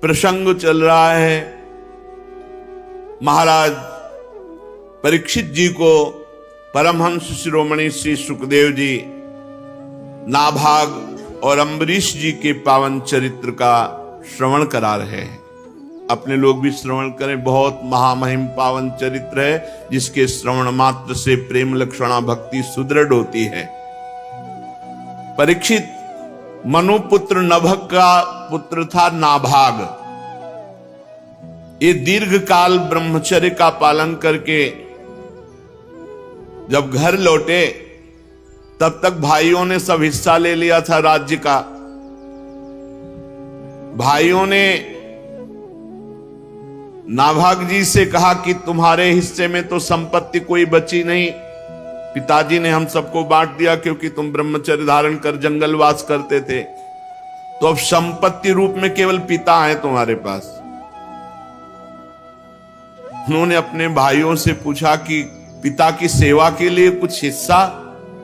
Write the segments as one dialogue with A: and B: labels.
A: प्रसंग चल रहा है। महाराज परीक्षित जी को परमहंस शिरोमणि श्री सुखदेव जी नाभाग और अम्बरीश जी के पावन चरित्र का श्रवण करा रहे हैं। अपने लोग भी श्रवण करें। बहुत महामहिम पावन चरित्र है, जिसके श्रवण मात्र से प्रेम लक्षणा भक्ति सुदृढ़ होती है। परीक्षित मनुपुत्र नभग का पुत्र था नाभाग। ये दीर्घ काल ब्रह्मचर्य का पालन करके जब घर लौटे, तब तक भाइयों ने सब हिस्सा ले लिया था राज्य का। भाइयों ने नाभाग जी से कहा कि तुम्हारे हिस्से में तो संपत्ति कोई बची नहीं, पिताजी ने हम सबको बांट दिया क्योंकि तुम ब्रह्मचर्य धारण कर जंगलवास करते थे, तो अब संपत्ति रूप में केवल पिता है तुम्हारे पास। उन्होंने अपने भाइयों से पूछा कि पिता की सेवा के लिए कुछ हिस्सा?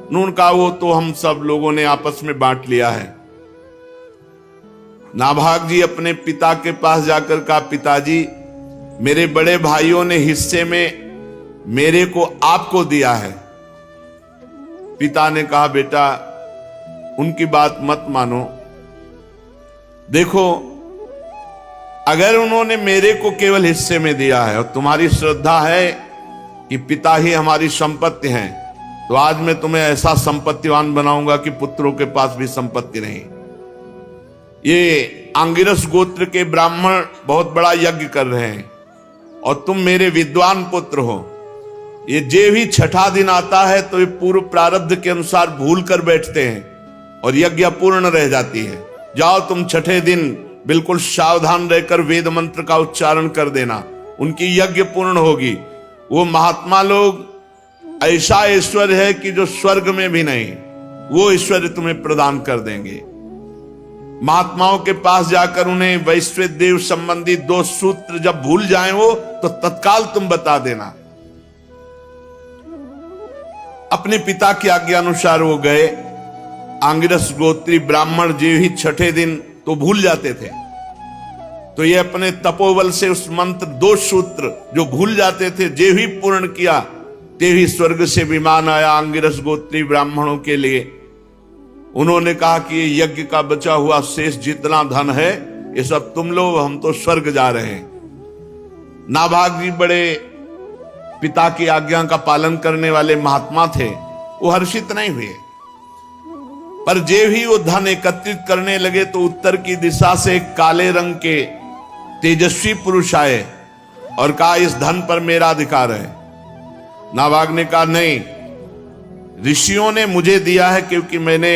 A: उन्होंने कहा वो तो हम सब लोगों ने आपस में बांट लिया है। नाभाग जी अपने पिता के पास जाकर कहा, पिताजी मेरे बड़े भाइयों ने हिस्से में मेरे को आपको दिया है। पिता ने कहा, बेटा उनकी बात मत मानो। देखो, अगर उन्होंने मेरे को केवल हिस्से में दिया है और तुम्हारी श्रद्धा है कि पिता ही हमारी संपत्ति हैं, तो आज मैं तुम्हें ऐसा संपत्तिवान बनाऊंगा कि पुत्रों के पास भी संपत्ति नहीं। ये आंगिरस गोत्र के ब्राह्मण बहुत बड़ा यज्ञ कर रहे हैं और तुम मेरे विद्वान पुत्र हो। ये जे भी छठा दिन आता है तो ये पूर्व प्रारब्ध के अनुसार भूल कर बैठते हैं और यज्ञ अपूर्ण रह जाती है। जाओ तुम छठे दिन बिल्कुल सावधान रहकर वेद मंत्र का उच्चारण कर देना, उनकी यज्ञ पूर्ण होगी। वो महात्मा लोग ऐसा ऐश्वर्य है कि जो स्वर्ग में भी नहीं, वो ऐश्वर्य तुम्हें प्रदान कर देंगे। महात्माओं के पास जाकर उन्हें वैश्विक देव संबंधी 2 सूत्र जब भूल जाएं वो, तो तत्काल तुम बता देना। अपने पिता की आज्ञा अनुसार वो गए। आंगिरस गोत्री ब्राह्मण जी ही छठे दिन तो भूल जाते थे, तो ये अपने तपोबल से उस मंत्र 2 सूत्र जो भूल जाते थे, जे ही पूर्ण किया, ते ही स्वर्ग से विमान आया आंगिरस गोत्री ब्राह्मणों के लिए। उन्होंने कहा कि ये यज्ञ का बचा हुआ शेष जितना धन है ये सब तुम लो, हम तो स्वर्ग जा रहे हैं। नाभाग जी बड़े पिता की आज्ञा का पालन करने वाले महात्मा थे, वो हर्षित नहीं हुए। पर जे भी वो धन एकत्रित करने लगे तो उत्तर की दिशा से एक काले रंग के तेजस्वी पुरुष आए और कहा, इस धन पर मेरा अधिकार है। नाभाग ने कहा, नहीं, ऋषियों ने मुझे दिया है क्योंकि मैंने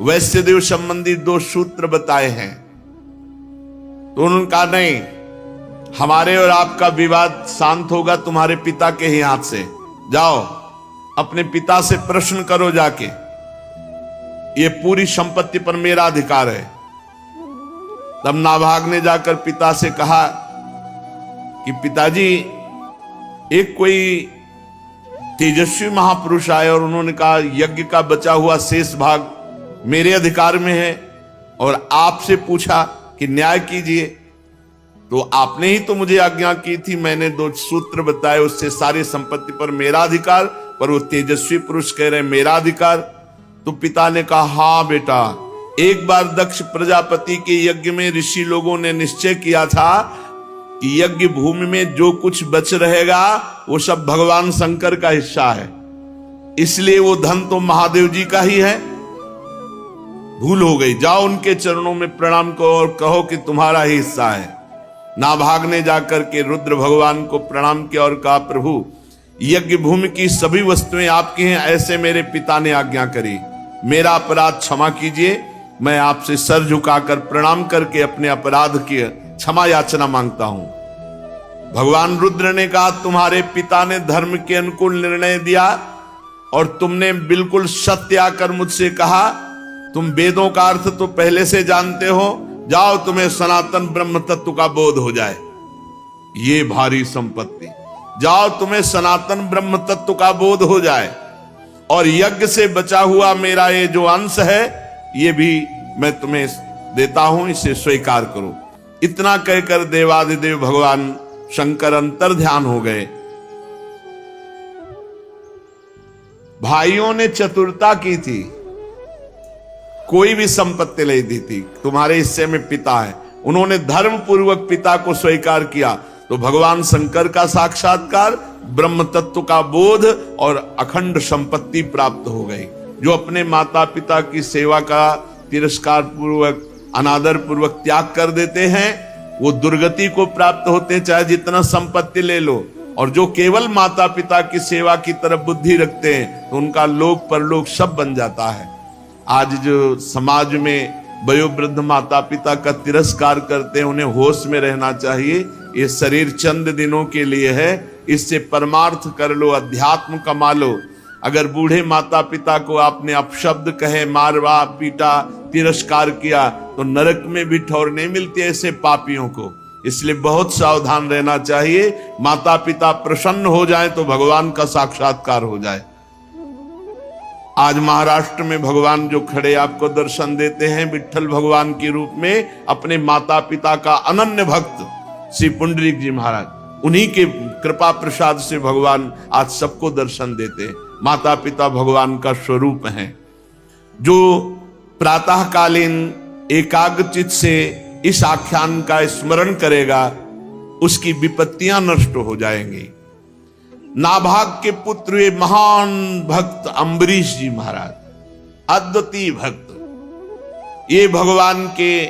A: वैश्यदेव संबंधी 2 सूत्र बताए हैं। तो उन्होंने कहा, नहीं, हमारे और आपका विवाद शांत होगा तुम्हारे पिता के ही हाथ से। जाओ अपने पिता से प्रश्न करो जाके, ये पूरी संपत्ति पर मेरा अधिकार है। तब नाभाग ने जाकर पिता से कहा कि पिताजी, एक कोई तेजस्वी महापुरुष आए और उन्होंने कहा यज्ञ का बचा हुआ शेष भाग मेरे अधिकार में है और आपसे पूछा कि न्याय कीजिए। तो आपने ही तो मुझे आज्ञा की थी, मैंने 2 सूत्र बताए, उससे सारी संपत्ति पर मेरा अधिकार, पर वो तेजस्वी पुरुष कह रहे मेरा अधिकार। तो पिता ने कहा, हाँ बेटा, एक बार दक्ष प्रजापति के यज्ञ में ऋषि लोगों ने निश्चय किया था कि यज्ञ भूमि में जो कुछ बच रहेगा वो सब भगवान शंकर का हिस्सा है, इसलिए वो धन तो महादेव जी का ही है। भूल हो गई, जाओ उनके चरणों में प्रणाम करो और कहो कि तुम्हारा ही हिस्सा है। नाभाग ने जाकर के रुद्र भगवान को प्रणाम किया और कहा, प्रभु यज्ञ भूमि की सभी वस्तुएं आपकी हैं, ऐसे मेरे पिता ने आज्ञा करी। मेरा अपराध क्षमा कीजिए। मैं आपसे सर झुकाकर प्रणाम करके अपने अपराध की क्षमा याचना मांगता हूं। भगवान रुद्र ने कहा, तुम्हारे पिता ने धर्म के अनुकूल निर्णय दिया और तुमने बिल्कुल सत्य आकर मुझसे कहा। तुम वेदों का अर्थ तो पहले से जानते हो, जाओ तुम्हें सनातन ब्रह्म तत्व का बोध हो जाए। ये भारी संपत्ति, जाओ तुम्हें सनातन ब्रह्म तत्व का बोध हो जाए और यज्ञ से बचा हुआ मेरा ये जो अंश है, ये भी मैं तुम्हें देता हूं, इसे स्वीकार करो। इतना कहकर देवाधिदेव भगवान शंकर अंतर ध्यान हो गए। भाइयों ने चतुरता की थी, कोई भी संपत्ति नहीं दी थी। तुम्हारे हिस्से में पिता है, उन्होंने धर्म पूर्वक पिता को स्वीकार किया, तो भगवान शंकर का साक्षात्कार, ब्रह्म तत्व का बोध और अखंड संपत्ति प्राप्त हो गई। जो अपने माता पिता की सेवा का तिरस्कार पूर्वक, अनादर पूर्वक त्याग कर देते हैं, वो दुर्गति को प्राप्त होते हैं, चाहे जितना संपत्ति ले लो। और जो केवल माता पिता की सेवा की तरफ बुद्धि रखते हैं, तो उनका लोक परलोक सब बन जाता है। आज जो समाज में वयोवृद्ध माता पिता का तिरस्कार करते हैं, उन्हें होश में रहना चाहिए। ये शरीर चंद दिनों के लिए है, इससे परमार्थ कर लो, अध्यात्म कमा लो। अगर बूढ़े माता पिता को आपने अपशब्द कहे, मारवा पीटा, तिरस्कार किया, तो नरक में भी ठौर नहीं मिलती ऐसे पापियों को। इसलिए बहुत सावधान रहना चाहिए। माता पिता प्रसन्न हो जाए तो भगवान का साक्षात्कार हो जाए। आज महाराष्ट्र में भगवान जो खड़े आपको दर्शन देते हैं, विट्ठल भगवान के रूप में, अपने माता पिता का अनन्य भक्त श्री पुंडरीक जी महाराज, उन्हीं के कृपा प्रसाद से भगवान आज सबको दर्शन देते हैं। माता पिता भगवान का स्वरूप हैं। जो प्रातःकालीन एकाग्रचित से इस आख्यान का स्मरण करेगा, उसकी विपत्तियां नष्ट हो जाएंगी। नाभाग के पुत्र वे महान भक्त अम्बरीश जी महाराज, अद्वितीय भक्त, ये भगवान के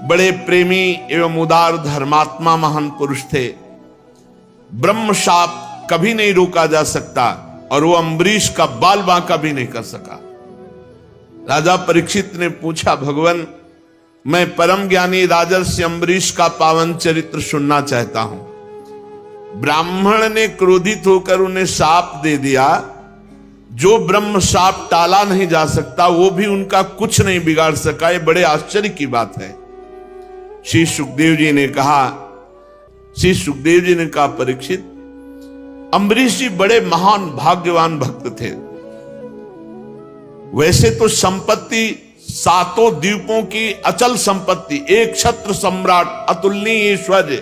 A: बड़े प्रेमी एवं उदार धर्मात्मा महान पुरुष थे। ब्रह्म शाप कभी नहीं रोका जा सकता, और वो अम्बरीश का बाल बांका भी नहीं कर सका। राजा परीक्षित ने पूछा, भगवान मैं परम ज्ञानी राजर्षि अम्बरीश का पावन चरित्र सुनना चाहता हूं। ब्राह्मण ने क्रोधित होकर उन्हें शाप दे दिया। जो ब्रह्म शाप टाला नहीं जा सकता, वो भी उनका कुछ नहीं बिगाड़ सका। ये बड़े आश्चर्य की बात है। श्री सुखदेव जी ने कहा, परीक्षित, अम्बरीश जी बड़े महान भाग्यवान भक्त थे। वैसे तो संपत्ति सातों द्वीपों की अचल संपत्ति, एक छत्र सम्राट, अतुलनीय ऐश्वर्य,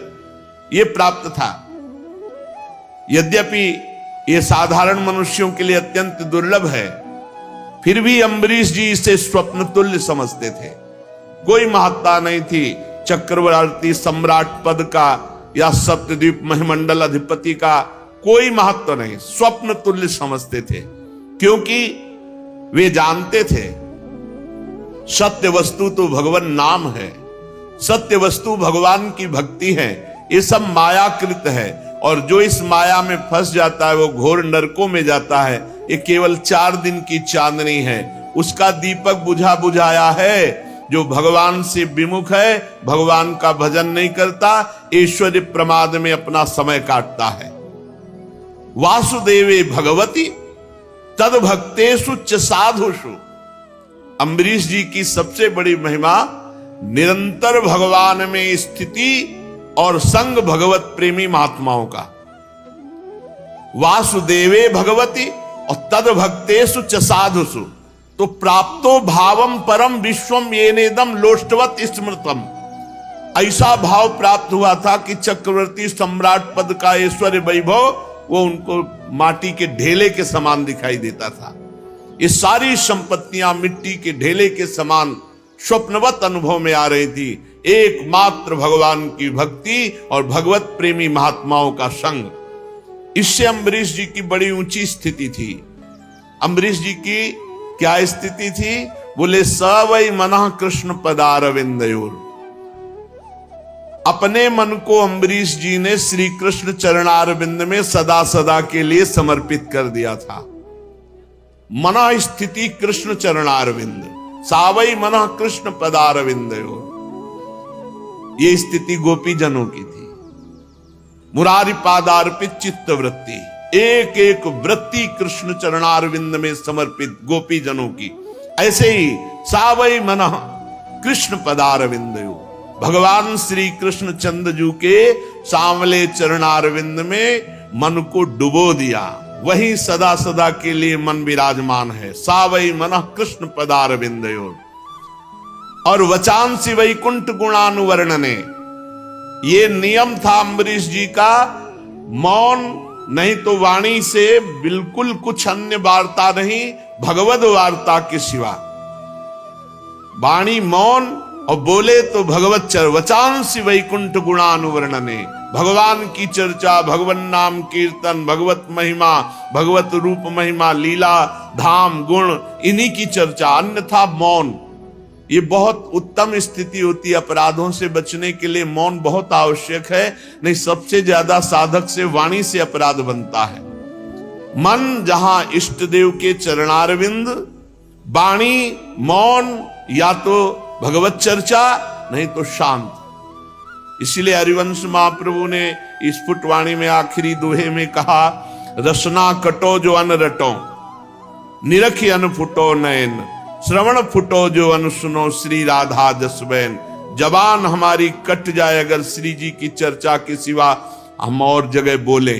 A: ये प्राप्त था। यद्यपि ये साधारण मनुष्यों के लिए अत्यंत दुर्लभ है, फिर भी अम्बरीश जी इसे स्वप्न तुल्य समझते थे। कोई महत्ता नहीं थी चक्रवर्ती सम्राट पद का या सप्तद्वीप महिमंडल अधिपति का, कोई महत्व नहीं, स्वप्न तुल्य समझते थे। क्योंकि वे जानते थे सत्य वस्तु तो भगवान नाम है, सत्य वस्तु भगवान की भक्ति है। ये सब मायाकृत है, और जो इस माया में फंस जाता है वो घोर नरकों में जाता है। ये केवल 4 दिन की चांदनी है, उसका दीपक बुझा बुझाया है। जो भगवान से विमुख है, भगवान का भजन नहीं करता, ऐश्वर्य प्रमाद में अपना समय काटता है। वासुदेवे भगवती तद भक्तेषु च साधुषु। अम्बरीश जी की सबसे बड़ी महिमा निरंतर भगवान में स्थिति और संग भगवत प्रेमी महात्माओं का। वासुदेवे भगवती और तद भक्तेषु च साधुषु, तो प्राप्तो भावम परम विश्वम येनेदम लोष्टवत स्मृतम। ऐसा भाव प्राप्त हुआ था कि चक्रवर्ती सम्राट पद का ऐश्वर्य वैभव वो उनको माटी के ढेले के समान दिखाई देता था। ये सारी संपत्तियां मिट्टी के ढेले के समान स्वप्नवत अनुभव में आ रही थी। एकमात्र भगवान की भक्ति और भगवत प्रेमी महात्माओं का संग। इससे अम्बरीश जी की बड़ी ऊंची स्थिति थी। अम्बरीश जी की क्या स्थिति थी? बोले स वै मनः कृष्ण पदारविंदयोर। अपने मन को अम्बरीश जी ने श्री कृष्ण चरणारविंद में सदा सदा के लिए समर्पित कर दिया था। मना स्थिति कृष्ण चरणारविंद, सावई मना कृष्ण पदारविंदयोर। ये स्थिति गोपी जनों की थी। मुरारी पादार्पित चित्त वृत्ति, एक एक वृत्ति कृष्ण चरणारविंद में समर्पित गोपी जनों की। ऐसे ही सावई मना कृष्ण पदारविंदयोर, भगवान श्री कृष्ण चंद्रजू के सांवले चरणारविंद में मन को डुबो दिया। वही सदा सदा के लिए मन विराजमान है। सावई मन कृष्ण पदारविंदयोर। और वचांसी वैकुंठ गुणानुवर्णने, ये नियम था अम्बरीश जी का, मौन नहीं तो वाणी से बिल्कुल कुछ अन्य वार्ता नहीं भगवद वार्ता के सिवा। वाणी मौन और बोले तो भगवत चर, वचांसी वैकुंठ गुणानुवर्णने, भगवान की चर्चा, भगवान नाम कीर्तन, भगवत महिमा, भगवत रूप महिमा, लीला धाम गुण, इन्हीं की चर्चा, अन्यथा मौन। ये बहुत उत्तम स्थिति होती है। अपराधों से बचने के लिए मौन बहुत आवश्यक है, नहीं सबसे ज्यादा साधक से वाणी से अपराध बनता है। मन जहां इष्ट देव के चरणारविंद, वाणी मौन, या तो भगवत चर्चा नहीं तो शांत। इसीलिए हरिवंश महाप्रभु ने स्फुट वाणी में आखिरी दोहे में कहा, रसना कटो जो अन रटो, निरखी अन फुटो नयन, श्रवण फुटो जो अन सुनो, श्री राधा जसबैन। जबान हमारी कट जाए अगर श्री जी की चर्चा के सिवा हम और जगह बोले,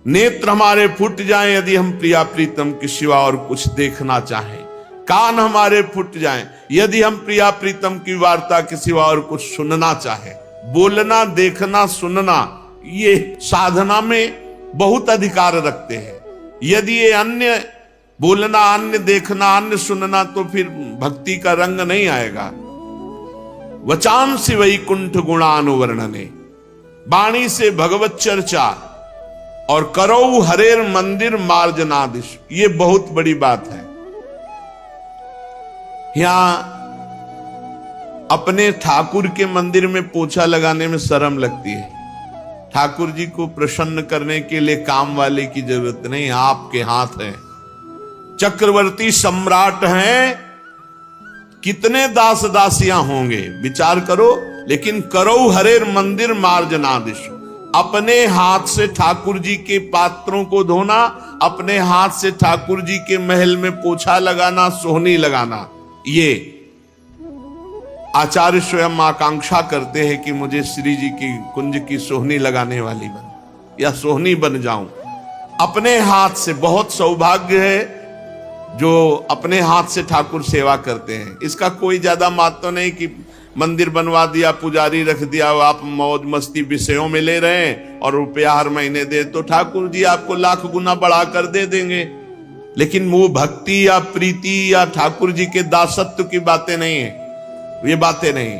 A: नेत्र हमारे फूट जाएं यदि हम प्रिया प्रीतम के सिवा और कुछ देखना चाहें, कान हमारे फूट जाएं यदि हम प्रिया प्रीतम की वार्ता के सिवा और कुछ सुनना चाहें। बोलना, देखना, सुनना, ये साधना में बहुत अधिकार रखते हैं। यदि ये अन्य बोलना, अन्य देखना, अन्य सुनना, तो फिर भक्ति का रंग नहीं आएगा। वचांसी वैकुंठ गुणानुवर्णने, वाणी से भगवत चर्चा, और करो हरेर मंदिर मार्जनादिश, ये बहुत बड़ी बात है। यहां अपने ठाकुर के मंदिर में पोछा लगाने में शर्म लगती है। ठाकुर जी को प्रसन्न करने के लिए काम वाले की जरूरत नहीं, आपके हाथ है। चक्रवर्ती सम्राट हैं, कितने दास दासियां होंगे विचार करो, लेकिन करो हरेर मंदिर मार्जनादिश, अपने हाथ से ठाकुर जी के पात्रों को धोना, अपने हाथ से ठाकुर जी के महल में पोछा लगाना, सोहनी लगाना, ये आचार्य स्वयं आकांक्षा करते हैं कि मुझे श्री जी की कुंज की सोहनी लगाने वाली बन, या सोहनी बन जाऊं। अपने हाथ से, बहुत सौभाग्य है जो अपने हाथ से ठाकुर सेवा करते हैं। इसका कोई ज्यादा महत्व नहीं कि मंदिर बनवा दिया, पुजारी रख दिया, आप मौज मस्ती विषयों में ले रहे हैं और रुपया हर महीने दे, तो ठाकुर जी आपको लाख गुना बढ़ा कर दे देंगे। लेकिन वो भक्ति या प्रीति या ठाकुर जी के दासत्व की बातें नहीं है, ये बातें नहीं।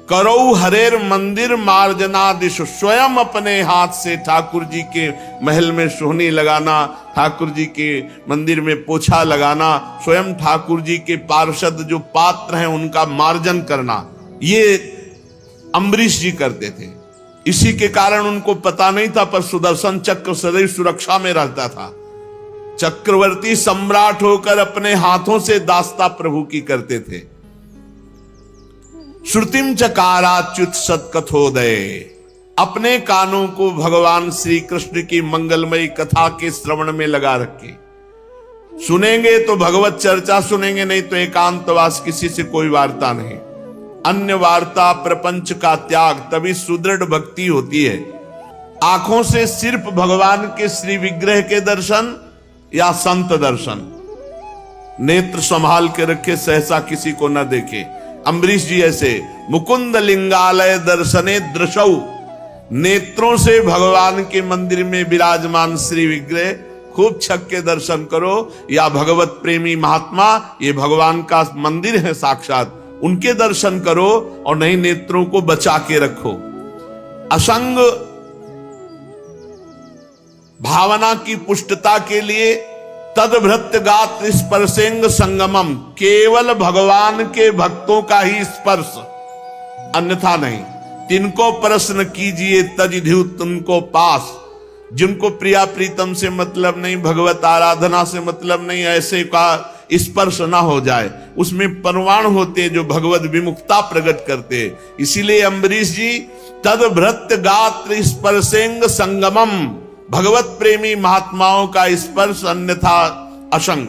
A: करो हरेर मंदिर मार्जनादिश, स्वयं अपने हाथ से ठाकुर जी के महल में सोहनी लगाना, ठाकुर जी के मंदिर में पोछा लगाना, स्वयं ठाकुर जी के पार्षद जो पात्र हैं उनका मार्जन करना, ये अम्बरीश जी करते थे। इसी के कारण उनको पता नहीं था, पर सुदर्शन चक्र सदैव सुरक्षा में रहता था। चक्रवर्ती सम्राट होकर अपने हाथों से दास्ता प्रभु की करते थे। श्रुतिम चकाराच्युत सत्कथोदय, अपने कानों को भगवान श्री कृष्ण की मंगलमयी कथा के श्रवण में लगा रखे। सुनेंगे तो भगवत चर्चा सुनेंगे, नहीं तो एकांतवास, किसी से कोई वार्ता नहीं। अन्य वार्ता प्रपंच का त्याग, तभी सुदृढ़ भक्ति होती है। आंखों से सिर्फ भगवान के श्री विग्रह के दर्शन या संत दर्शन, नेत्र संभाल के रखे, सहसा किसी को न देखे। अम्बरीश जी ऐसे मुकुंद लिंगालय दर्शने दृशौ, नेत्रों से भगवान के मंदिर में विराजमान श्री विग्रह खूब छक के दर्शन करो, या भगवत प्रेमी महात्मा, ये भगवान का मंदिर है साक्षात, उनके दर्शन करो, और नहीं नेत्रों को बचा के रखो। असंग भावना की पुष्टता के लिए तदभृत्य गात स्पर्शेंग संगमम, केवल भगवान के भक्तों का ही स्पर्श, अन्यथा नहीं। तिनको प्रश्न कीजिए तजिधु तुमको पास, जिनको प्रिया प्रीतम से मतलब नहीं, भगवत आराधना से मतलब नहीं, ऐसे का स्पर्श ना हो जाए। उसमें परमाणु होते जो भगवत विमुक्ता प्रकट करते। इसीलिए अम्बरीश जी तदभृत्य गात्र स्पर्शेंग संगमम, भगवत प्रेमी महात्माओं का स्पर्श, अन्यथा असंग,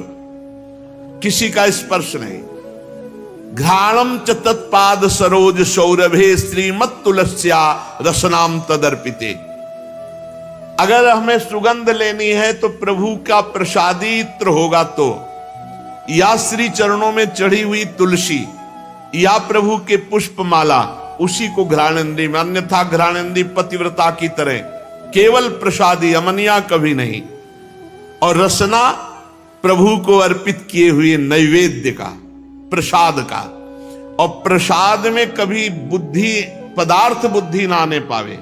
A: किसी का स्पर्श नहीं। घ्राणम च तत्पाद सरोज सौरभे श्रीमत तुलस्या रसनाम तदर्पिते। अगर हमें सुगंध लेनी है तो प्रभु का प्रसादी इत्र होगा, तो या श्री चरणों में चढ़ी हुई तुलसी, या प्रभु के पुष्पमाला उसी को घ्राणेन्द्री में, अन्यथा घ्राणेन्द्री पतिव्रता की तरह केवल प्रसादी, अमनिया कभी नहीं। और रसना प्रभु को अर्पित किए हुए नैवेद्य का, प्रसाद का। और प्रसाद में कभी बुद्धि, पदार्थ बुद्धि ना आने पावे,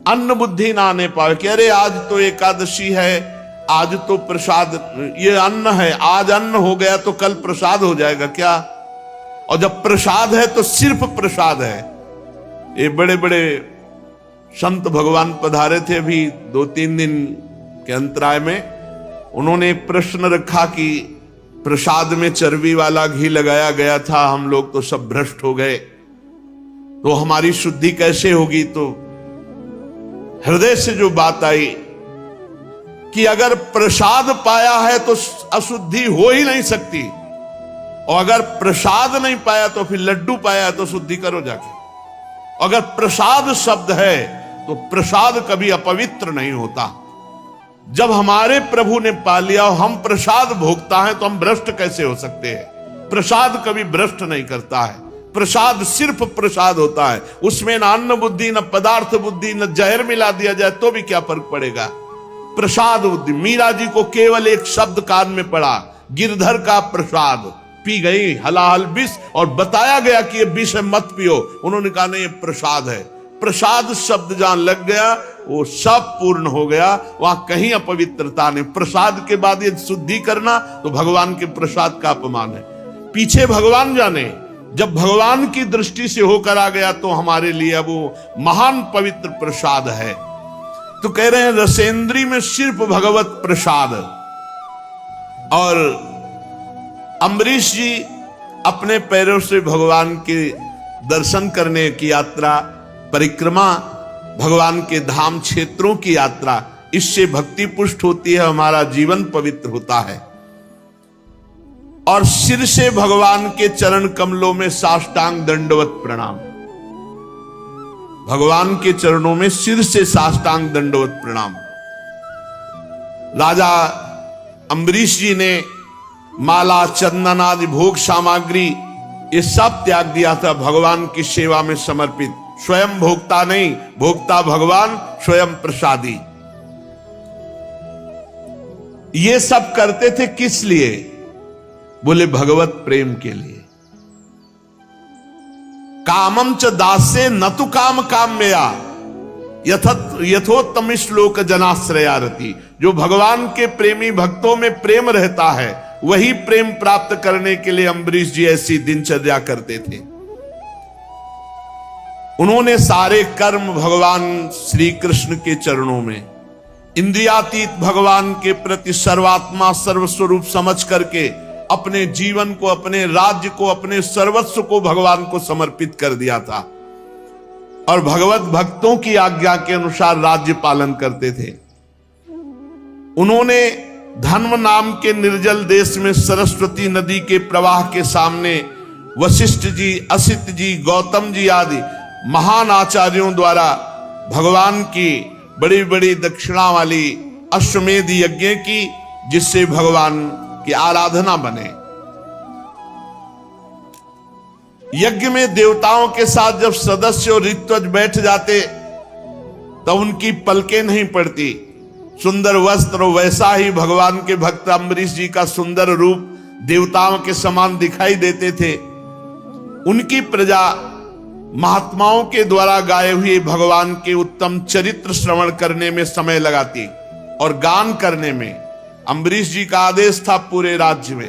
A: अन्न बुद्धि ना आने पावे कि अरे आज तो एकादशी है, आज तो प्रसाद, ये अन्न है, आज अन्न हो गया तो कल प्रसाद हो जाएगा क्या? और जब प्रसाद है तो सिर्फ प्रसाद है। ये बड़े बड़े संत भगवान पधारे थे अभी 2-3 दिन के अंतराय में। उन्होंने एक प्रश्न रखा कि प्रसाद में चर्बी वाला घी लगाया गया था, हम लोग तो सब भ्रष्ट हो गए, तो हमारी शुद्धि कैसे होगी? तो हृदय से जो बात आई कि अगर प्रसाद पाया है तो अशुद्धि हो ही नहीं सकती, और अगर प्रसाद नहीं पाया तो फिर लड्डू पाया तो शुद्धि करो जाके। अगर प्रसाद शब्द है तो प्रसाद कभी अपवित्र नहीं होता। जब हमारे प्रभु ने पा लिया और हम प्रसाद भोगता है तो हम भ्रष्ट कैसे हो सकते हैं? प्रसाद कभी भ्रष्ट नहीं करता है। प्रसाद सिर्फ प्रसाद होता है, उसमें न अन्न बुद्धि, न पदार्थ बुद्धि, न जहर मिला दिया जाए तो भी क्या फर्क पड़ेगा? प्रसाद बुद्धि। मीरा जी को केवल एक शब्द कान में पड़ा, गिरधर का प्रसाद, पी गई हलाहल विष, और बताया गया कि ये विष है मत पियो। उन्होंने कहा नहीं, ये प्रसाद है। प्रसाद शब्द जहां लग गया वो सब पूर्ण हो गया, वहां कहीं अपवित्रता नहीं। प्रसाद के बाद ये शुद्धि करना तो भगवान के प्रसाद का अपमान है। पीछे भगवान जाने, जब भगवान की दृष्टि से होकर आ गया तो हमारे लिए अब वो महान पवित्र प्रसाद है। तो कह रहे हैं रसेंद्री में सिर्फ भगवत प्रसाद। और अम्बरीश जी अपने पैरों से भगवान के दर्शन करने की यात्रा, परिक्रमा, भगवान के धाम क्षेत्रों की यात्रा, इससे भक्ति पुष्ट होती है, हमारा जीवन पवित्र होता है। और सिर से भगवान के चरण कमलों में साष्टांग दंडवत प्रणाम। भगवान के चरणों में सिर से साष्टांग दंडवत प्रणाम। राजा अम्बरीश जी ने माला, चंदन आदि भोग सामग्री ये सब त्याग दिया था भगवान की सेवा में समर्पित। स्वयं भोक्ता नहीं, भोक्ता भगवान, स्वयं प्रसादी। ये सब करते थे किस लिए? बोले भगवत प्रेम के लिए। कामम च दासे न तु काम काम्यया यथोत्तम श्लोक जनाश्रयारती। जो भगवान के प्रेमी भक्तों में प्रेम रहता है वही प्रेम प्राप्त करने के लिए अम्बरीश जी ऐसी दिनचर्या करते थे। उन्होंने सारे कर्म भगवान श्री कृष्ण के चरणों में, इंद्रियातीत भगवान के प्रति सर्वात्मा सर्वस्वरूप समझ करके अपने जीवन को, अपने राज्य को, अपने सर्वस्व को भगवान को समर्पित कर दिया था। और भगवत भक्तों की आज्ञा के अनुसार राज्य पालन करते थे। उन्होंने धर्म नाम के निर्जल देश में सरस्वती नदी के प्रवाह के सामने वशिष्ठ जी, असित जी, गौतम जी आदि महान आचार्यों द्वारा भगवान की बड़ी बड़ी दक्षिणा वाली अश्वमेध यज्ञ की, जिससे भगवान की आराधना बने। यज्ञ में देवताओं के साथ जब सदस्य और ऋत्विज बैठ जाते तब उनकी पलकें नहीं पड़ती। सुंदर वस्त्र, वैसा ही भगवान के भक्त अम्बरीश जी का सुंदर रूप देवताओं के समान दिखाई देते थे। उनकी प्रजा महात्माओं के द्वारा गाए हुए भगवान के उत्तम चरित्र श्रवण करने में समय लगाती और गान करने में। अम्बरीश जी का आदेश था पूरे राज्य में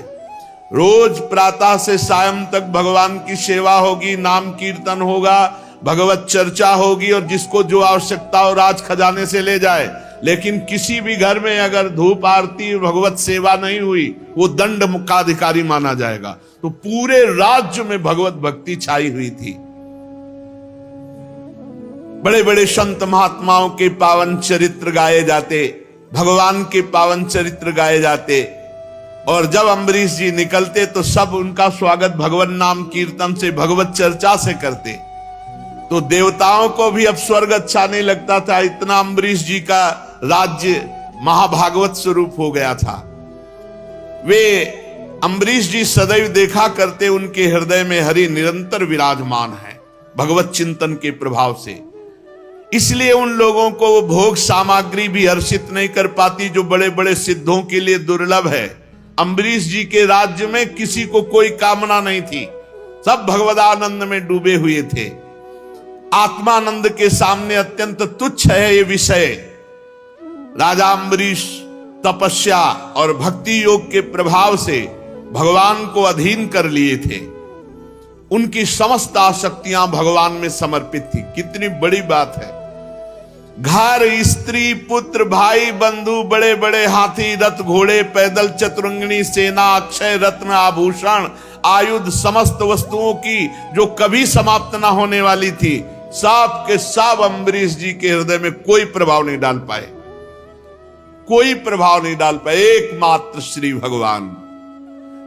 A: रोज प्रातः से सायं तक भगवान की सेवा होगी, नाम कीर्तन होगा, भगवत चर्चा होगी, और जिसको जो आवश्यकता हो राज खजाने से ले जाए। लेकिन किसी भी घर में अगर धूप आरती भगवत सेवा नहीं हुई वो दंड मुक्ताधिकारी माना जाएगा। तो पूरे राज्य में भगवत भक्ति छाई हुई थी। बड़े बड़े संत महात्माओं के पावन चरित्र गाए जाते, भगवान के पावन चरित्र गाए जाते। और जब अम्बरीश जी निकलते तो सब उनका स्वागत भगवत नाम कीर्तन से, भगवत चर्चा से करते। तो देवताओं को भी अब स्वर्ग अच्छा नहीं लगता था, इतना अम्बरीश जी का राज्य महाभागवत स्वरूप हो गया था। वे अम्बरीश जी सदैव देखा करते उनके हृदय में हरि निरंतर विराजमान है भगवत चिंतन के प्रभाव से। इसलिए उन लोगों को वो भोग सामग्री भी हर्षित नहीं कर पाती जो बड़े बड़े सिद्धों के लिए दुर्लभ है। अम्बरीश जी के राज्य में किसी को कोई कामना नहीं थी, सब भगवदानंद में डूबे हुए थे। आत्मानंद के सामने अत्यंत तुच्छ है ये विषय। राजा अम्बरीश तपस्या और भक्ति योग के प्रभाव से भगवान को अधीन कर लिए थे। उनकी समस्त आसक्तियां भगवान में समर्पित थी। कितनी बड़ी बात है। घर, स्त्री, पुत्र, भाई, बंधु, बड़े बड़े हाथी, रथ, घोड़े, पैदल, चतुरंगिणी सेना, अक्षय रत्न, आभूषण, आयुध, समस्त वस्तुओं की जो कभी समाप्त ना होने वाली थी, सब के सब अम्बरीश जी के हृदय में कोई प्रभाव नहीं डाल पाए, कोई प्रभाव नहीं डाल पाए। एकमात्र श्री भगवान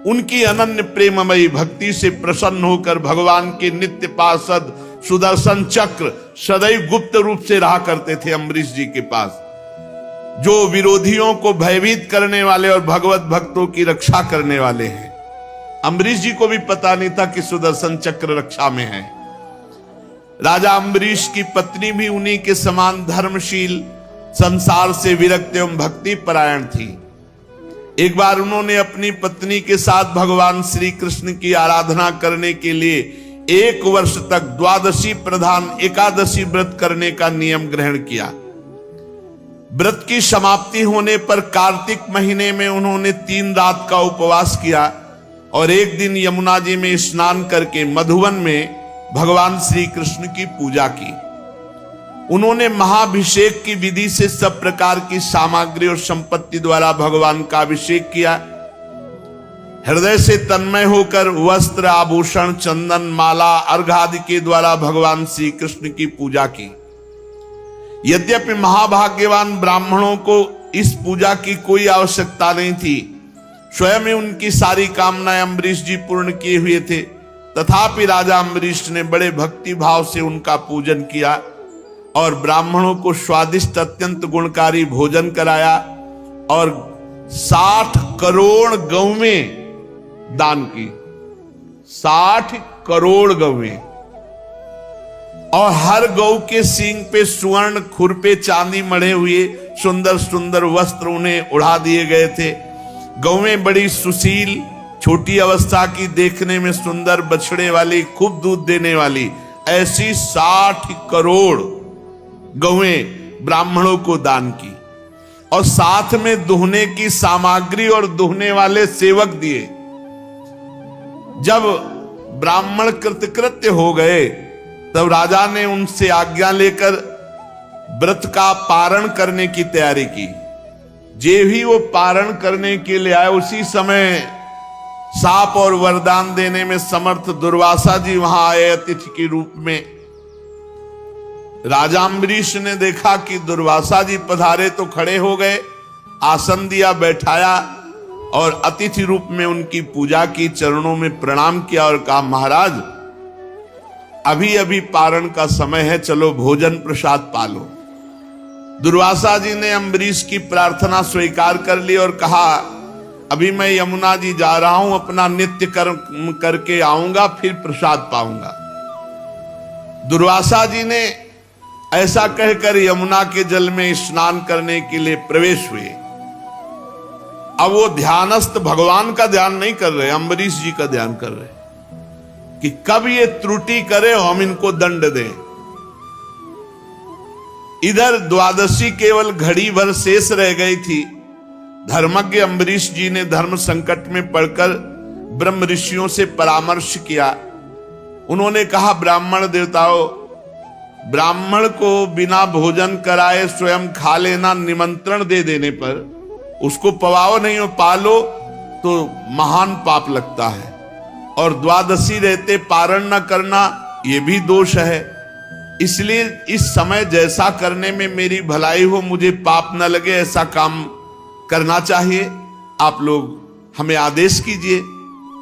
A: उनकी अनन्य प्रेममयी भक्ति से प्रसन्न होकर भगवान के नित्य पार्षद सुदर्शन चक्र सदैव गुप्त रूप से रहा करते थे अम्बरीश जी के पास, जो विरोधियों को भयभीत करने वाले और भगवत भक्तों की रक्षा करने वाले हैं। अम्बरीश जी को भी पता नहीं था कि सुदर्शन चक्र रक्षा में है। राजा अम्बरीश की पत्नी भी उन्हीं के समान धर्मशील, संसार से विरक्त एवं भक्ति परायण थी। एक बार उन्होंने अपनी पत्नी के साथ भगवान श्री कृष्ण की आराधना करने के लिए 1 वर्ष तक द्वादशी प्रधान एकादशी व्रत करने का नियम ग्रहण किया। व्रत की समाप्ति होने पर कार्तिक महीने में उन्होंने 3 रात का उपवास किया और एक दिन यमुना जी में स्नान करके मधुवन में भगवान श्री कृष्ण की पूजा की। उन्होंने महाभिषेक की विधि से सब प्रकार की सामग्री और संपत्ति द्वारा भगवान का अभिषेक किया। हृदय से तन्मय होकर वस्त्र, आभूषण, चंदन, माला, अर्घ आदि के द्वारा भगवान श्री कृष्ण की पूजा की। यद्यपि महाभाग्यवान ब्राह्मणों को इस पूजा की कोई आवश्यकता नहीं थी, स्वयं ही उनकी सारी कामनाएं अम्बरीश जी पूर्ण किए हुए थे, तथापि राजा अम्बरीश ने बड़े भक्ति भाव से उनका पूजन किया और ब्राह्मणों को स्वादिष्ट अत्यंत गुणकारी भोजन कराया और 60 करोड़ गौवें दान की। 60 करोड़ गौवें, और हर गौ के सींग पे सुवर्ण, खुर पे चांदी मढ़े हुए सुंदर सुंदर वस्त्र उन्हें उड़ा दिए गए थे। गौवें बड़ी सुशील, छोटी अवस्था की, देखने में सुंदर, बछड़े वाली, खूब दूध देने वाली, ऐसी 60 करोड़ गौवें ब्राह्मणों को दान की और साथ में दुहने की सामग्री और दुहने वाले सेवक दिए। जब ब्राह्मण कृतकृत्य हो गए तब राजा ने उनसे आज्ञा लेकर व्रत का पारण करने की तैयारी की। जे भी वो पारण करने के लिए आए, उसी समय शाप और वरदान देने में समर्थ दुर्वासा जी वहां आए अतिथि के रूप में। राजा अम्बरीश ने देखा कि दुर्वासा जी पधारे तो खड़े हो गए, आसन दिया, बैठाया और अतिथि रूप में उनकी पूजा की, चरणों में प्रणाम किया और कहा, महाराज अभी अभी पारण का समय है, चलो भोजन प्रसाद पालो। दुर्वासा जी ने अम्बरीश की प्रार्थना स्वीकार कर ली और कहा, अभी मैं यमुना जी जा रहा हूं, अपना नित्य कर्म करके आऊंगा, फिर प्रसाद पाऊंगा। दुर्वासा जी ने ऐसा कहकर यमुना के जल में स्नान करने के लिए प्रवेश हुए। अब वो ध्यानस्थ भगवान का ध्यान नहीं कर रहे, अम्बरीश जी का ध्यान कर रहे कि कब ये त्रुटि करे हम इनको दंड दें। इधर द्वादशी केवल घड़ी भर शेष रह गई थी। धर्मज्ञ अम्बरीश जी ने धर्म संकट में पड़कर ब्रह्म ऋषियों से परामर्श किया। उन्होंने कहा, ब्राह्मण देवताओं, ब्राह्मण को बिना भोजन कराए स्वयं खा लेना, निमंत्रण दे देने पर उसको पवाओ नहीं हो, पालो तो महान पाप लगता है, और द्वादशी रहते पारण न करना ये भी दोष है। इसलिए इस समय जैसा करने में मेरी भलाई हो, मुझे पाप न लगे, ऐसा काम करना चाहिए। आप लोग हमें आदेश कीजिए।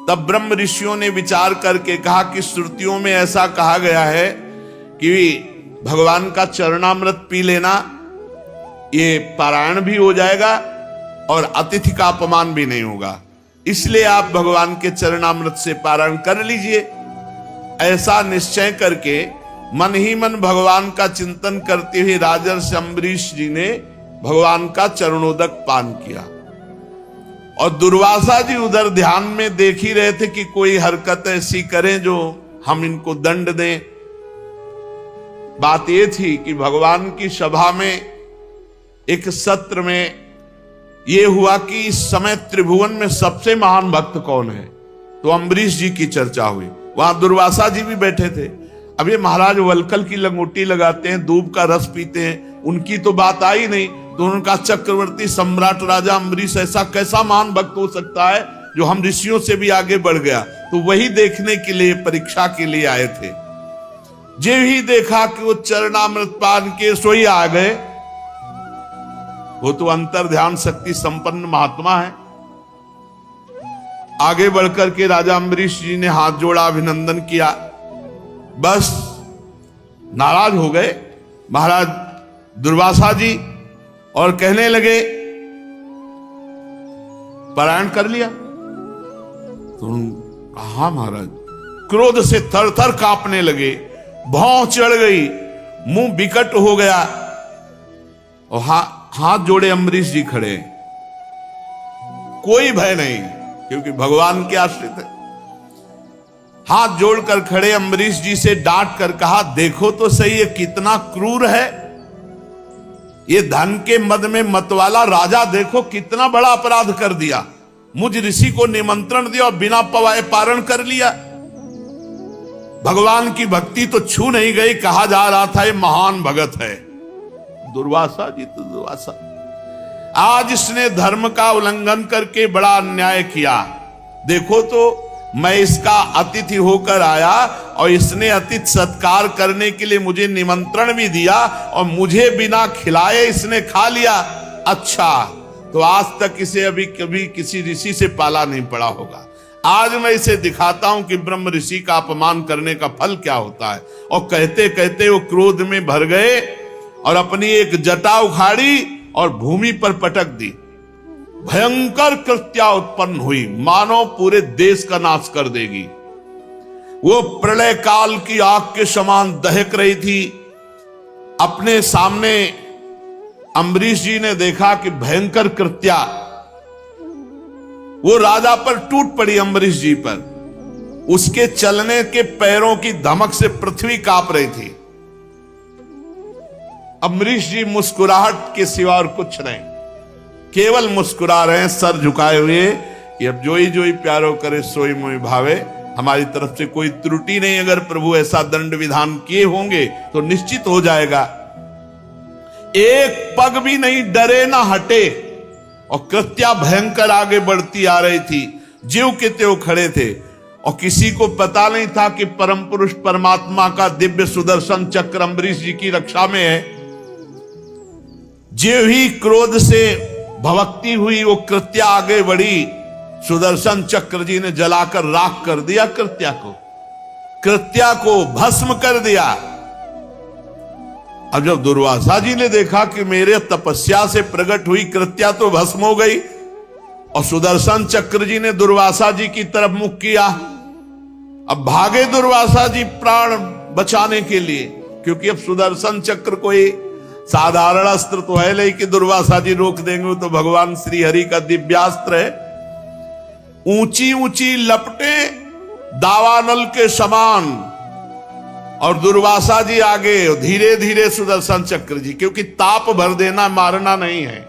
A: तब ब्रह्म ऋषियों ने विचार करके कहा कि श्रुतियों में ऐसा कहा गया है कि भगवान का चरणामृत पी लेना, ये पारायण भी हो जाएगा और अतिथि का अपमान भी नहीं होगा। इसलिए आप भगवान के चरणामृत से पारण कर लीजिए। ऐसा निश्चय करके मन ही मन भगवान का चिंतन करते हुए राजर्षि अम्बरीश जी ने भगवान का चरणोदक पान किया। और दुर्वासा जी उधर ध्यान में देख ही रहे थे कि कोई हरकत ऐसी करें जो हम इनको दंड दें। बात यह थी कि भगवान की सभा में एक सत्र में यह हुआ कि इस समय त्रिभुवन में सबसे महान भक्त कौन है, तो अम्बरीश जी की चर्चा हुई। वहां दुर्वासा जी भी बैठे थे। अब ये महाराज वलकल की लंगोटी लगाते हैं, दूब का रस पीते हैं, उनकी तो बात आई नहीं। तो उनका चक्रवर्ती सम्राट राजा अम्बरीश ऐसा कैसा महान भक्त हो सकता है जो हम ऋषियों से भी आगे बढ़ गया। तो वही देखने के लिए, परीक्षा के लिए आए थे। जे ही देखा कि वो चरणामृत पान के सोई आ गए। वो तो अंतर ध्यान शक्ति संपन्न महात्मा है। आगे बढ़कर के राजा अम्बरीश जी ने हाथ जोड़ा, अभिनंदन किया। बस नाराज हो गए महाराज दुर्वासा जी और कहने लगे पारायण कर लिया। तो कहा महाराज, क्रोध से थर थर कांपने लगे, भौं चढ़ गई, मुंह विकट हो गया और हाथ जोड़े अम्बरीश जी खड़े। कोई भय नहीं क्योंकि भगवान के आश्रित है। हाथ जोड़कर खड़े अम्बरीश जी से डांट कर कहा, देखो तो सही ये कितना क्रूर है। ये धन के मद में मतवाला राजा देखो कितना बड़ा अपराध कर दिया। मुझ ऋषि को निमंत्रण दिया और बिना पवाए पारण कर लिया। भगवान की भक्ति तो छू नहीं गई, कहा जा रहा था ये महान भगत है। दुर्वासा जी तो दुर्वासा, आज इसने धर्म का उल्लंघन करके बड़ा अन्याय किया। देखो तो मैं इसका अतिथि होकर आया और इसने अतिथि सत्कार करने के लिए मुझे निमंत्रण भी दिया और मुझे बिना खिलाए इसने खा लिया। अच्छा, तो आज तक इसे अभी कभी किसी ऋषि से पाला नहीं पड़ा होगा। आज मैं इसे दिखाता हूं कि ब्रह्म ऋषि का अपमान करने का फल क्या होता है। और कहते कहते वो क्रोध में भर गए और अपनी एक जटा उखाड़ी और भूमि पर पटक दी। भयंकर कृत्या उत्पन्न हुई, मानो पूरे देश का नाश कर देगी। वो प्रलय काल की आग के समान दहक रही थी। अपने सामने अम्बरीश जी ने देखा कि भयंकर कृत्या वो राजा पर टूट पड़ी, अम्बरीश जी पर। उसके चलने के पैरों की धमक से पृथ्वी कांप रही थी। अम्बरीश जी मुस्कुराहट के सिवा और कुछ नहीं, केवल मुस्कुरा रहे हैं सर झुकाए हुए कि अब जोई जोई प्यारो करे सोई मोई भावे। हमारी तरफ से कोई त्रुटि नहीं। अगर प्रभु ऐसा दंड विधान किए होंगे तो निश्चित हो जाएगा। एक पग भी नहीं डरे ना हटे। और कृत्या भयंकर आगे बढ़ती आ रही थी। जीव के त्यों खड़े थे और किसी को पता नहीं था कि परम पुरुष परमात्मा का दिव्य सुदर्शन चक्र अम्बरीश जी की रक्षा में है। जीव ही क्रोध से भवक्ति हुई, वो कृत्या आगे बढ़ी। सुदर्शन चक्र जी ने जलाकर राख कर दिया कृत्या को भस्म कर दिया। अब जब दुर्वासा जी ने देखा कि मेरे तपस्या से प्रकट हुई कृत्या तो भस्म हो गई, और सुदर्शन चक्र जी ने दुर्वासा जी की तरफ मुख किया। अब भागे दुर्वासा जी प्राण बचाने के लिए, क्योंकि अब सुदर्शन चक्र कोई साधारण अस्त्र तो है नहीं कि दुर्वासा जी रोक देंगे। तो भगवान श्री हरि का दिव्यास्त्र है। ऊंची ऊंची लपटे दावानल के समान, और दुर्वासा जी आगे धीरे धीरे सुदर्शन चक्र जी, क्योंकि ताप भर देना मारना नहीं है।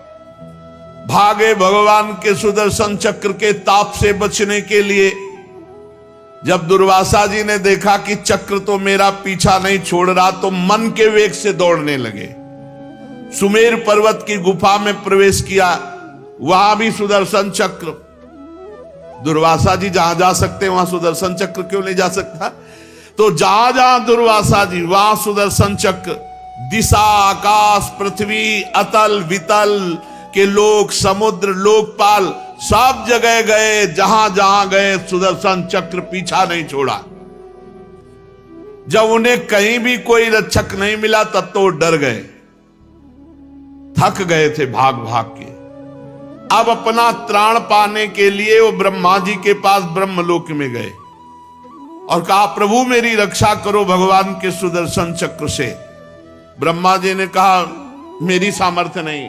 A: भागे भगवान के सुदर्शन चक्र के ताप से बचने के लिए। जब दुर्वासा जी ने देखा कि चक्र तो मेरा पीछा नहीं छोड़ रहा, तो मन के वेग से दौड़ने लगे। सुमेर पर्वत की गुफा में प्रवेश किया, वहां भी सुदर्शन चक्र। दुर्वासा जी जहां जा सकते वहां सुदर्शन चक्र क्यों नहीं जा सकता? तो जहां जहां दुर्वासा जी वहां सुदर्शन चक्र। दिशा, आकाश, पृथ्वी, अतल वितल के लोक, समुद्र, लोकपाल, सब जगह गए। जहां जहां गए सुदर्शन चक्र पीछा नहीं छोड़ा। जब उन्हें कहीं भी कोई रक्षक नहीं मिला तब तो वो डर गए, थक गए थे भाग भाग के। अब अपना त्राण पाने के लिए वो ब्रह्मा जी के पास ब्रह्मलोक में गए और कहा, प्रभु मेरी रक्षा करो भगवान के सुदर्शन चक्र से। ब्रह्मा जी ने कहा, मेरी सामर्थ्य नहीं।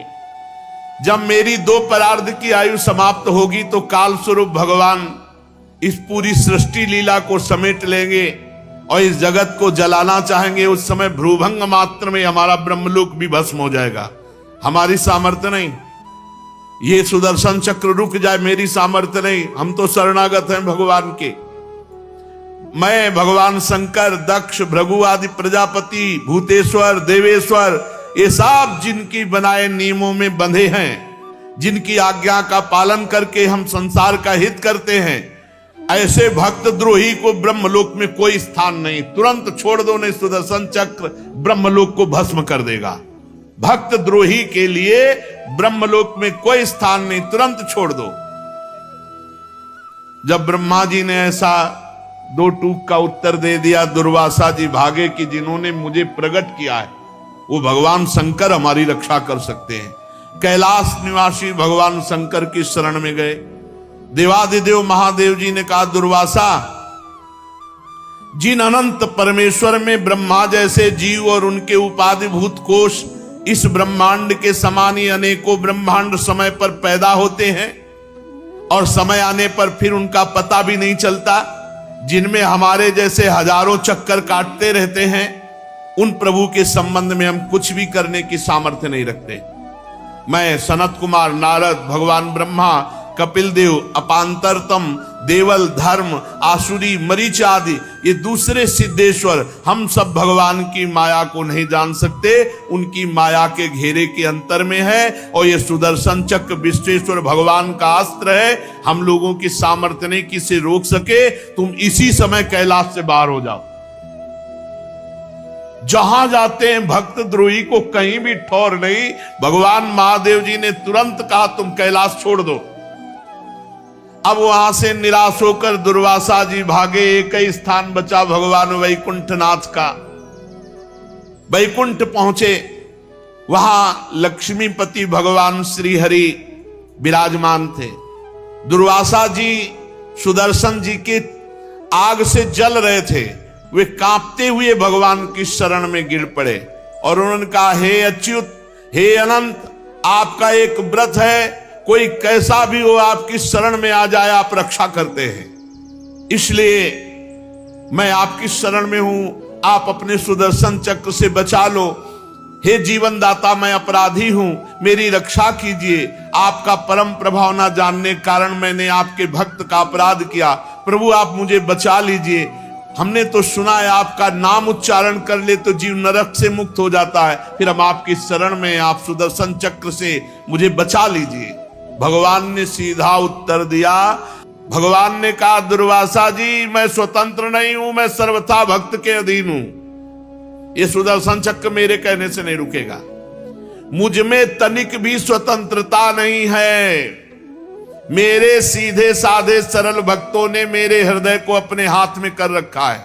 A: जब मेरी 2 परार्ध की आयु समाप्त होगी तो काल स्वरूप भगवान इस पूरी सृष्टि लीला को समेट लेंगे और इस जगत को जलाना चाहेंगे। उस समय भ्रूभंग मात्र में हमारा ब्रह्मलोक भी भस्म हो जाएगा। हमारी सामर्थ्य नहीं, ये सुदर्शन चक्र रुक जाए, मेरी सामर्थ्य नहीं। हम तो शरणागत हैं भगवान के। मैं, भगवान शंकर, दक्ष, भृगु आदि प्रजापति, भूतेश्वर, देवेश्वर, ये सब जिनकी बनाए नियमों में बंधे हैं, जिनकी आज्ञा का पालन करके हम संसार का हित करते हैं, ऐसे भक्त द्रोही को ब्रह्मलोक में कोई स्थान नहीं। तुरंत छोड़ दो, नहीं सुदर्शन चक्र ब्रह्मलोक को भस्म कर देगा। भक्त द्रोही के लिए ब्रह्मलोक में कोई स्थान नहीं, तुरंत छोड़ दो। जब ब्रह्मा जी ने ऐसा 2 टूक का उत्तर दे दिया, दुर्वासा जी भागे कि जिन्होंने मुझे प्रकट किया है वो भगवान शंकर हमारी रक्षा कर सकते हैं। कैलाश निवासी भगवान शंकर की शरण में गए। देवादिदेव महादेव जी ने कहा, दुर्वासा, जिन अनंत परमेश्वर में ब्रह्मा जैसे जीव और उनके उपाधिभूत कोश इस ब्रह्मांड के समान ही अनेकों ब्रह्मांड समय पर पैदा होते हैं और समय आने पर फिर उनका पता भी नहीं चलता, जिनमें हमारे जैसे हजारों चक्कर काटते रहते हैं, उन प्रभु के संबंध में हम कुछ भी करने की सामर्थ्य नहीं रखते। मैं, सनत कुमार, नारद, भगवान ब्रह्मा, कपिल देव, अपांतरतम, देवल, धर्म, आसुरी, मरीच आदि ये दूसरे सिद्धेश्वर, हम सब भगवान की माया को नहीं जान सकते। उनकी माया के घेरे के अंतर में है और ये सुदर्शन चक्र विश्वेश्वर भगवान का अस्त्र है। हम लोगों की सामर्थ्य नहीं कि इसे रोक सके। तुम इसी समय कैलाश से बाहर हो जाओ। जहां जाते हैं भक्त द्रोही को कहीं भी ठौर नहीं। भगवान महादेव जी ने तुरंत कहा, तुम कैलाश छोड़ दो। अब वहां से निराश होकर दुर्वासा जी भागे। एक ही स्थान बचा भगवान वैकुंठनाथ का। वैकुंठ पहुंचे, वहां लक्ष्मीपति भगवान श्री हरि विराजमान थे। दुर्वासा जी सुदर्शन जी के आग से जल रहे थे। वे कांपते हुए भगवान की शरण में गिर पड़े और उन्होंने कहा, हे अच्युत, हे अनंत, आपका एक व्रत है, कोई कैसा भी हो आपकी शरण में आ जाए, आप रक्षा करते हैं, इसलिए मैं आपकी शरण में हूं, आप अपने सुदर्शन चक्र से बचा लो। हे जीवन दाता, मैं अपराधी हूं, मेरी रक्षा कीजिए। आपका परम प्रभाव ना जानने के कारण मैंने आपके भक्त का अपराध किया। प्रभु आप मुझे बचा लीजिए। हमने तो सुना है आपका नाम उच्चारण कर ले तो जीव नरक से मुक्त हो जाता है। फिर हम आपकी शरण में, आप सुदर्शन चक्र से मुझे बचा लीजिए। भगवान ने सीधा उत्तर दिया। भगवान ने कहा, दुर्वासा जी, मैं स्वतंत्र नहीं हूं, मैं सर्वथा भक्त के अधीन हूं। ये सुदर्शन चक्र मेरे कहने से नहीं रुकेगा। मुझ में तनिक भी स्वतंत्रता नहीं है। मेरे सीधे साधे सरल भक्तों ने मेरे हृदय को अपने हाथ में कर रखा है।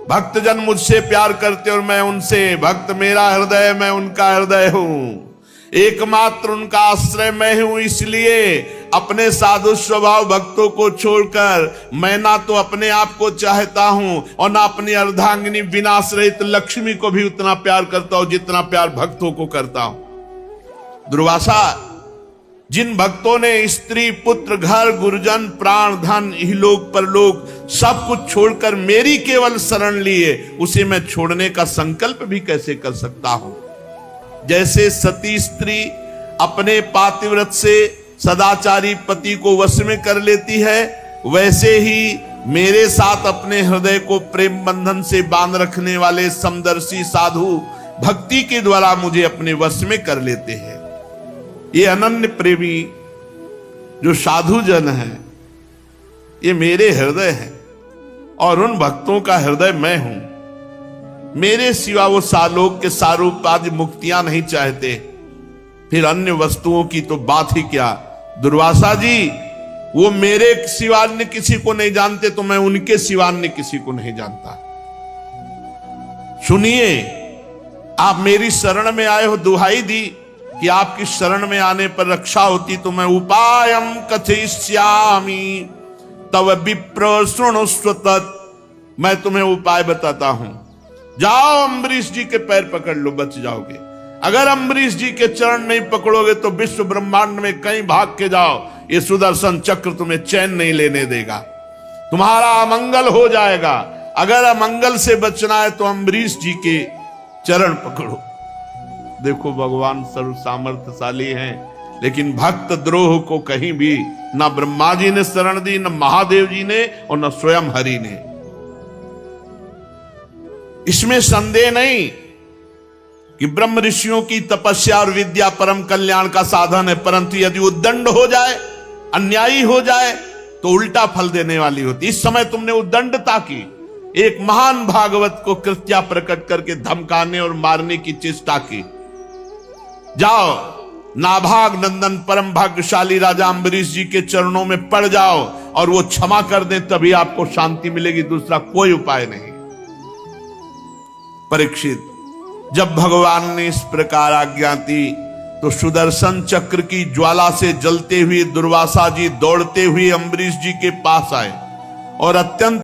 A: भक्तजन मुझसे प्यार करते और मैं उनसे। भक्त मेरा हृदय, मैं उनका हृदय हूं। एकमात्र उनका आश्रय मैं हूं। इसलिए अपने साधु स्वभाव भक्तों को छोड़कर मैं ना तो अपने आप को चाहता हूं और ना अपनी अर्धांगिनी विनाश रहित लक्ष्मी को भी उतना प्यार करता हूं जितना प्यार भक्तों को करता हूं। दुर्वासा, जिन भक्तों ने स्त्री, पुत्र, घर, गुरुजन, प्राण, धन, इहलोक परलोक सब कुछ छोड़कर मेरी केवल शरण लिए, उसे मैं छोड़ने का संकल्प भी कैसे कर सकता हूं। जैसे सती स्त्री अपने पातिव्रत से सदाचारी पति को वश में कर लेती है, वैसे ही मेरे साथ अपने हृदय को प्रेम बंधन से बांध रखने वाले समदर्शी साधु भक्ति के द्वारा मुझे अपने वश में कर लेते हैं। ये अनन्य प्रेमी जो साधु जन है, ये मेरे हृदय है और उन भक्तों का हृदय मैं हूं। मेरे सिवा वो सालोक के सारूप आदि मुक्तियां नहीं चाहते। फिर अन्य वस्तुओं की तो बात ही क्या। दुर्वासा जी, वो मेरे सिवा अन्य किसी को नहीं जानते तो मैं उनके सिवा अन्य किसी को नहीं जानता। सुनिए, आप मेरी शरण में आए हो, दुहाई दी, कि आपकी शरण में आने पर रक्षा होती तो मैं उपायम कथयिष्यामि तव विप्र शृणुष्व तत्। मैं तुम्हें उपाय बताता हूं, जाओ अम्बरीश जी के पैर पकड़ लो, बच जाओगे। अगर अम्बरीश जी के चरण नहीं पकड़ोगे तो विश्व ब्रह्मांड में कहीं भाग के जाओ, ये सुदर्शन चक्र तुम्हें चैन नहीं लेने देगा, तुम्हारा अमंगल हो जाएगा। अगर अमंगल से बचना है तो अम्बरीश जी के चरण पकड़ो। देखो भगवान सर्व सामर्थ्यशाली हैं, लेकिन भक्त द्रोह को कहीं भी ना ब्रह्मा जी ने शरण दी, न महादेव जी ने, और न स्वयं हरि ने। इसमें संदेह नहीं कि ब्रह्म ऋषियों की तपस्या और विद्या परम कल्याण का साधन है, परंतु यदि उद्दंड हो जाए, अन्यायी हो जाए तो उल्टा फल देने वाली होती। इस समय तुमने उद्दंडता की, एक महान भागवत को कृत्या प्रकट करके धमकाने और मारने की चेष्टा की। जाओ नाभाग नंदन परम भाग्यशाली राजा अम्बरीश जी के चरणों में पड़ जाओ और वो क्षमा कर दे, तभी आपको शांति मिलेगी, दूसरा कोई उपाय नहीं। परीक्षित, जब भगवान ने इस प्रकार आज्ञा दी तो सुदर्शन चक्र की ज्वाला से जलते हुए दुर्वासा जी दौड़ते हुए अम्बरीश जी के पास आए और अत्यंत